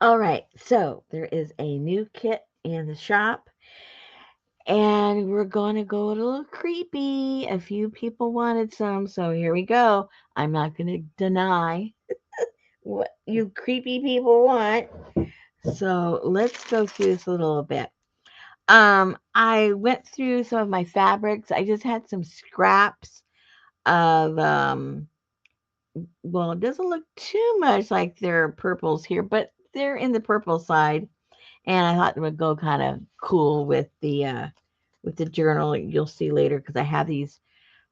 All right, so there is a new kit in the shop, and we're going to go a little creepy. A few people wanted some, so here we go. I'm not going to deny what you creepy people want. So let's go through this a little bit. I went through some of my fabrics. I just had some scraps of well, it doesn't look too much like they're purples here, but they're in the purple side, and I thought it would go kind of cool with the journal. You'll see later because I have these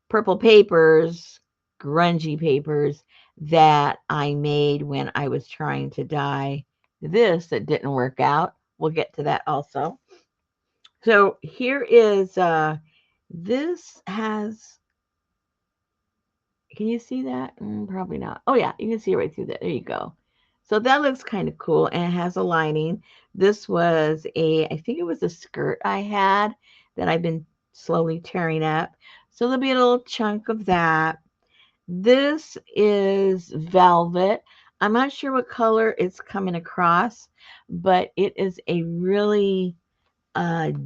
purple papers, grungy papers that I made when I was trying to dye this that didn't work out. We'll get to that also. So here is this has, can you see that? Probably not. Oh yeah, you can see it right through that. There you go. So that looks kind of cool, and it has a lining. This was I think it was a skirt I had that I've been slowly tearing up. So there'll be a little chunk of that. This is velvet. I'm not sure what color it's coming across, but it is a really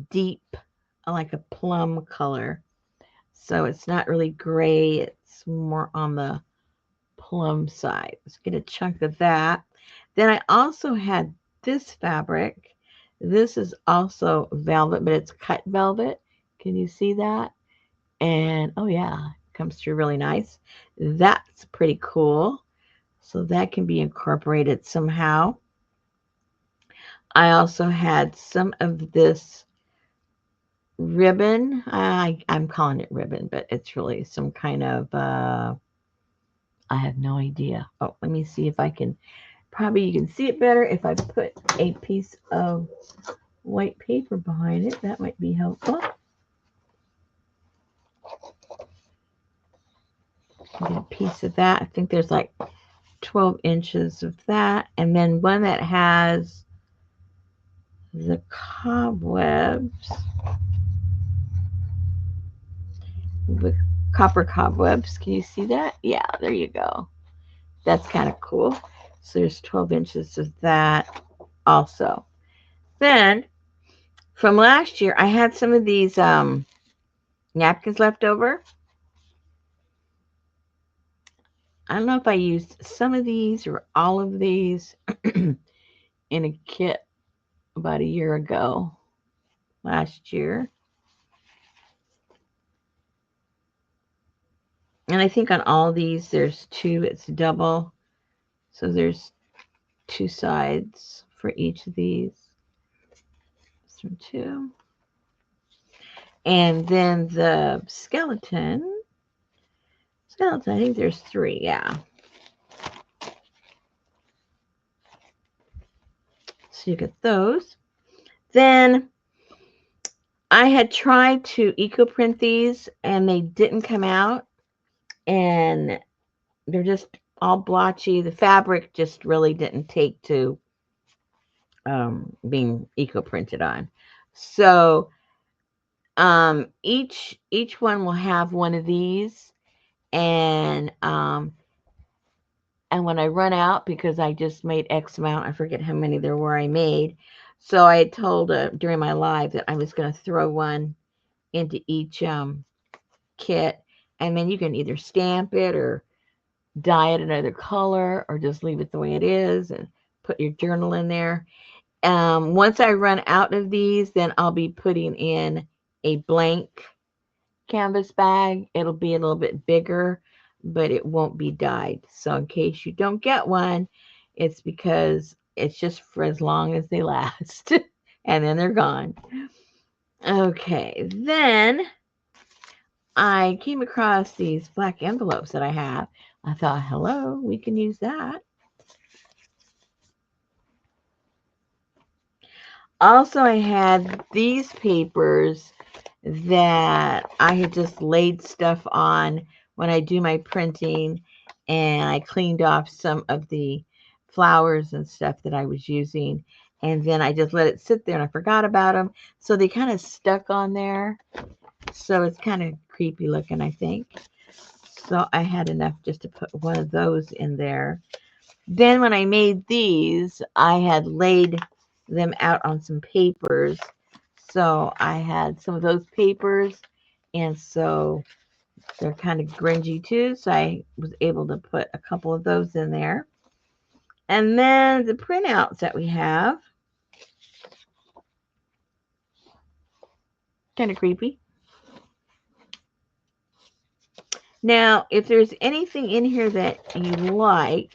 deep, like a plum color. So it's not really gray. It's more on the plum side. Let's get a chunk of that. Then I also had this fabric. This is also velvet, but it's cut velvet. Can you see that? And oh yeah, comes through really nice. That's pretty cool. So that can be incorporated somehow. I also had some of this ribbon. I'm calling it ribbon, but it's really some kind of I have no idea. Oh, let me see if I can. Probably you can see it better if I put a piece of white paper behind it. That might be helpful. Get a piece of that. I think there's like 12 inches of that. And then one that has the cobwebs, with copper cobwebs. Can you see that? Yeah, there you go. That's kind of cool. So there's 12 inches of that also. Then from last year, I had some of these napkins left over. I don't know if I used some of these or all of these in a kit about a year ago, last year. And I think on all these, there's two, it's double. So there's two sides for each of these. This one, two. And then the skeleton, I think there's three, yeah. So you get those. Then I had tried to eco print these and they didn't come out, and they're just all blotchy. The fabric just really didn't take to being eco printed on. So each one will have one of these, and when I run out, because I just made X amount, I forget how many there were I made. So I had told during my live that I was going to throw one into each kit, and then you can either stamp it or dye it another color or just leave it the way it is and put your journal in there. Once I run out of these, then I'll be putting in a blank canvas bag. It'll be a little bit bigger, but it won't be dyed. So in case you don't get one, it's because it's just for as long as they last and then they're gone. Okay, then I came across these black envelopes that I have. I thought, hello, we can use that. Also, I had these papers that I had just laid stuff on when I do my printing, and I cleaned off some of the flowers and stuff that I was using, and then I just let it sit there and I forgot about them. So they kind of stuck on there. So it's kind of creepy looking, I think. So I had enough just to put one of those in there. Then when I made these, I had laid them out on some papers. So I had some of those papers, and so they're kind of grungy too. So I was able to put a couple of those in there. And then the printouts that we have, kind of creepy. Now, if there's anything in here that you like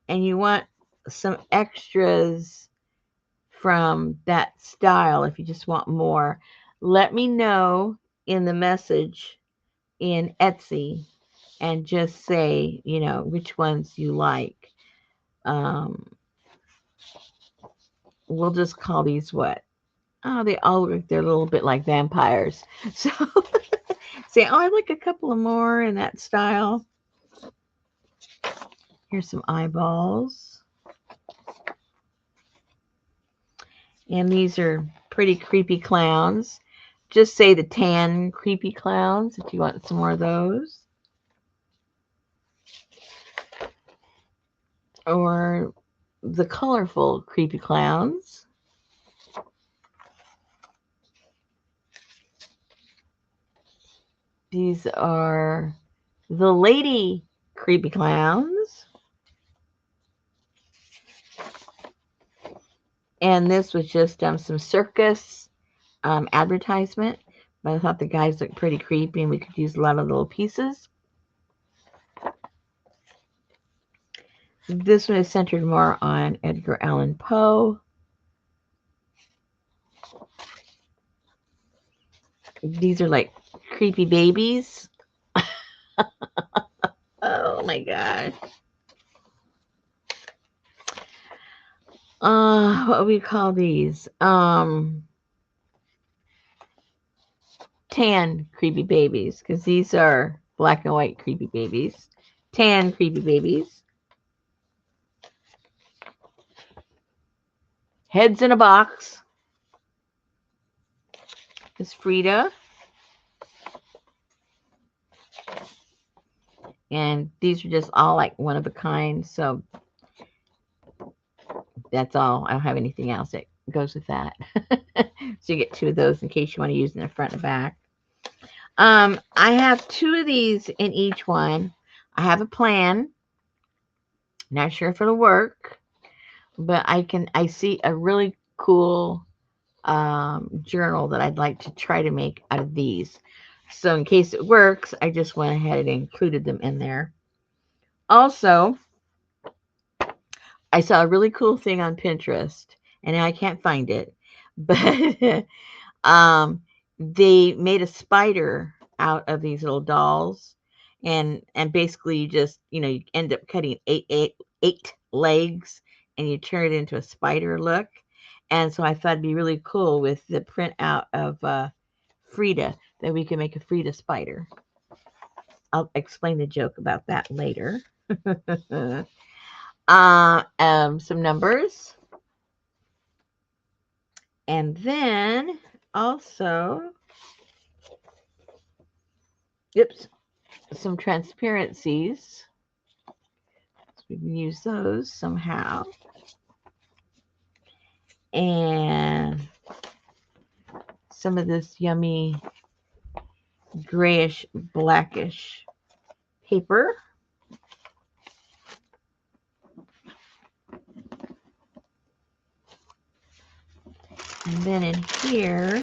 and you want some extras from that style, if you just want more, let me know in the message in Etsy and just say, which ones you like. Um, we'll just call these what? Oh, they all look, they're a little bit like vampires. So say, oh, I'd like a couple of more in that style. Here's some eyeballs. And these are pretty creepy clowns. Just say the tan creepy clowns if you want some more of those. Or the colorful creepy clowns. These are the lady creepy clowns. And this was just some circus advertisement. But I thought the guys looked pretty creepy and we could use a lot of little pieces. This one is centered more on Edgar Allan Poe. These are like creepy babies. Oh my gosh. What do we call these? Tan creepy babies, because these are black and white creepy babies. Tan creepy babies. Heads in a box. Is Frida. And these are just all like one of a kind. So that's all. I don't have anything else that goes with that. So you get two of those in case you want to use in the front and back. I have two of these in each one. I have a plan. Not sure if it'll work, but I see a really cool journal that I'd like to try to make out of these. So in case it works, I just went ahead and included them in there. Also, I saw a really cool thing on Pinterest, and I can't find it, but they made a spider out of these little dolls, and basically you just you end up cutting eight legs, and you turn it into a spider look. And so I thought it'd be really cool with the print out of Frida that we can make a Frida spider. I'll explain the joke about that later. Some numbers. And then also, oops, some transparencies. So we can use those somehow. And some of this yummy grayish blackish paper. And then in here,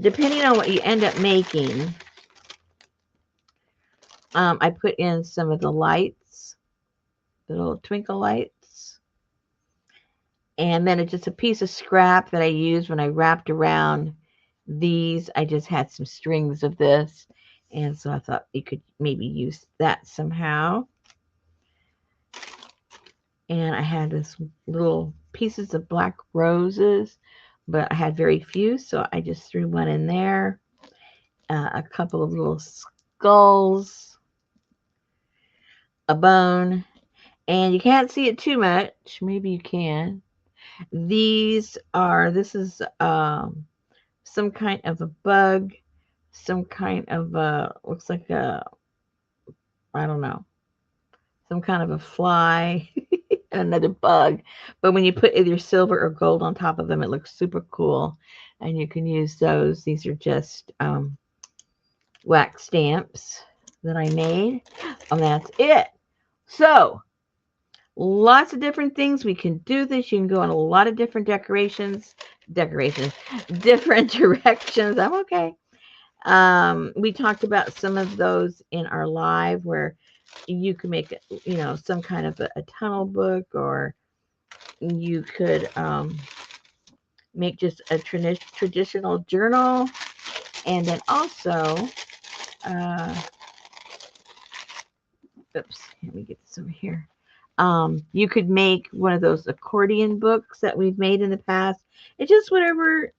depending on what you end up making, I put in some of the lights, the little twinkle lights. And then it's just a piece of scrap that I used when I wrapped around these. I just had some strings of this. And so I thought you could maybe use that somehow. And I had this little pieces of black roses, but I had very few, so I just threw one in there. A couple of little skulls, a bone, and you can't see it too much. Maybe you can. This is some kind of a bug, some kind of looks like a, I don't know, some kind of a fly, another bug. But when you put either silver or gold on top of them, it looks super cool. And you can use those. These are just wax stamps that I made. And that's it. So, lots of different things. We can do this. You can go in a lot of different decorations, different directions. I'm okay. We talked about some of those in our live where you can make, some kind of a tunnel book, or you could make just a traditional journal. And then also, uh, oops, let me get this over here. You could make one of those accordion books that we've made in the past. It's just whatever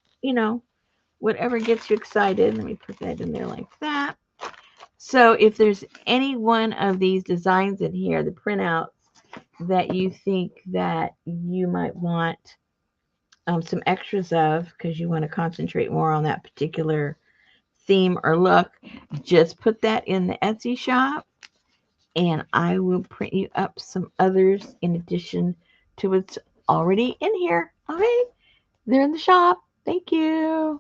gets you excited. Let me put that in there like that. So if there's any one of these designs in here, the printouts, that you think that you might want some extras of, because you want to concentrate more on that particular theme or look, just put that in the Etsy shop, and I will print you up some others in addition to what's already in here. Okay, they're in the shop. Thank you.